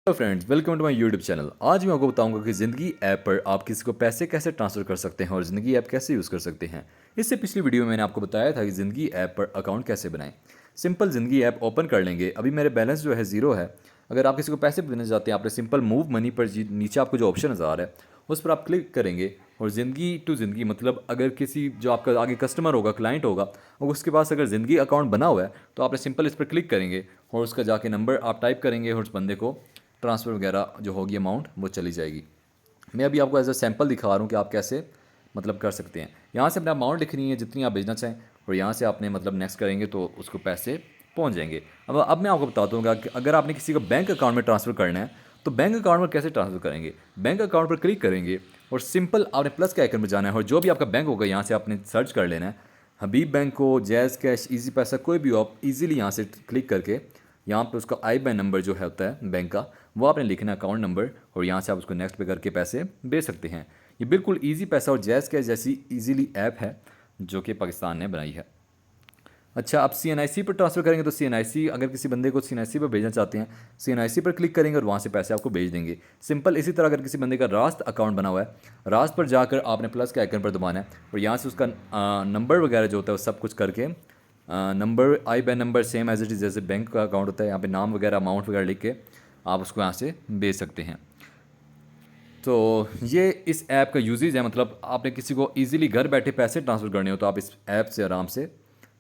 Hello friends, welcome to my YouTube channel. आज मैं आपको बताऊंगा कि ज़िंदगी ऐप पर आप किसी को पैसे कैसे ट्रांसफ़र कर सकते हैं और ज़िंदगी ऐप कैसे यूज़ कर सकते हैं। इससे पिछली वीडियो में मैंने आपको बताया था कि ज़िंदगी ऐप पर अकाउंट कैसे बनाएं। सिंपल ज़िंदगी ऐप ओपन कर लेंगे। अभी मेरे बैलेंस जो है ज़ीरो है। अगर आप किसी को पैसे भेजना चाहते हैं, आपने सिंपल मूव मनी पर नीचे आपको जो ऑप्शन नज़र आ रहा है उस पर आप क्लिक करेंगे और ज़िंदगी टू ज़िंदगी मतलब अगर किसी जो आपका आगे कस्टमर होगा, क्लाइंट होगा, और उसके पास अगर ज़िंदगी अकाउंट बना हुआ है तो आपने सिंपल इस पर क्लिक करेंगे और उसका जाके नंबर आप टाइप करेंगे और उस बंदे को ट्रांसफ़र वगैरह जो होगी अमाउंट वो चली जाएगी। मैं अभी आपको एज अ सैम्पल दिखा रहा हूँ कि आप कैसे मतलब कर सकते हैं। यहाँ से अपना अमाउंट लिखनी है जितनी आप भेजना चाहें और यहाँ से आपने मतलब नेक्स्ट करेंगे तो उसको पैसे पहुँच जाएंगे। अब मैं आपको बताता हूँ कि अगर आपने किसी को बैंक अकाउंट में ट्रांसफ़र करना है तो बैंक अकाउंट में कैसे ट्रांसफ़र करेंगे। बैंक अकाउंट पर क्लिक करेंगे और सिंपल आपने प्लस के आइकन में जाना है और जो भी आपका बैंक होगा यहाँ से आपने सर्च कर लेना है। हबीब बैंक हो, जैज़ कैश, ईजी पैसा, कोई भी हो, आप ईजिली यहाँ से क्लिक करके यहाँ पे उसका आई बैन नंबर जो है होता है बैंक का, वो आपने लिखना है अकाउंट नंबर और यहाँ से आप उसको नेक्स्ट पे करके पैसे भेज सकते हैं। ये बिल्कुल ईजी पैसा और जैज़ कैश जैसी ईजीली ऐप है जो कि पाकिस्तान ने बनाई है। अच्छा, आप CNIC पर ट्रांसफ़र करेंगे तो CNIC अगर किसी बंदे को CNIC पर भेजना चाहते हैं, CNIC पर क्लिक करेंगे और वहाँ से पैसे आपको भेज देंगे। सिंपल इसी तरह अगर किसी बंदे का रास्त अकाउंट बना हुआ है, रास्त पर जाकर आपने प्लस के आइकन पर दबाना है और यहाँ से उसका नंबर वगैरह जो होता है वो सब कुछ करके number, IBAN number same as it is जैसे बैंक का अकाउंट होता है, यहाँ पे नाम वगैरह अमाउंट वगैरह लिख के आप उसको यहाँ से भेज सकते हैं। तो ये इस ऐप का यूजेज है, मतलब आपने किसी को इजीली घर बैठे पैसे ट्रांसफ़र करने हो तो आप इस ऐप से आराम से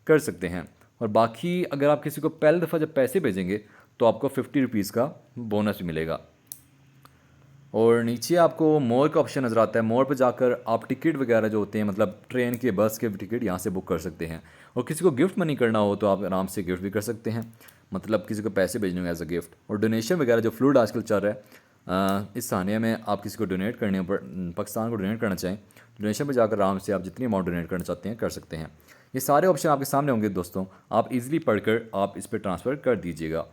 कर सकते हैं। और बाकी अगर आप किसी को पहली दफ़ा जब पैसे भेजेंगे तो आपको 50 रुपीज़ का बोनस भी मिलेगा। और नीचे आपको मोर का ऑप्शन नज़र आता है। मोर पर जाकर आप टिकट वगैरह जो होते हैं, मतलब ट्रेन के, बस के टिकट यहाँ से बुक कर सकते हैं। और किसी को गिफ्ट मनी करना हो तो आप आराम से गिफ्ट भी कर सकते हैं, मतलब किसी को पैसे भेजने हो एज अ गिफ्ट। और डोनेशन वगैरह जो फ्लूड आजकल चल रहा है, इस सानिया में आप किसी को डोनेट करने पर, पाकिस्तान को डोनेट करना चाहें, डोनेशन पर जाकर आराम से आप जितनी अमाउंट डोनेट करना चाहते हैं कर सकते हैं। ये सारे ऑप्शन आपके सामने होंगे दोस्तों, आप इजीली पढ़कर आप इस पर ट्रांसफ़र कर दीजिएगा।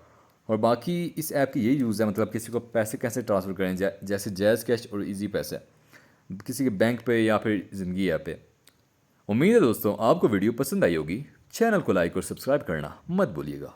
और बाकी इस ऐप की यही यूज़ है, मतलब किसी को पैसे कैसे ट्रांसफ़र करें, जैसे जैज़ कैश और इजी पैसे, किसी के बैंक पे या फिर ज़िंदगी ऐप पे। उम्मीद है दोस्तों आपको वीडियो पसंद आई होगी। चैनल को लाइक और सब्सक्राइब करना मत भूलिएगा।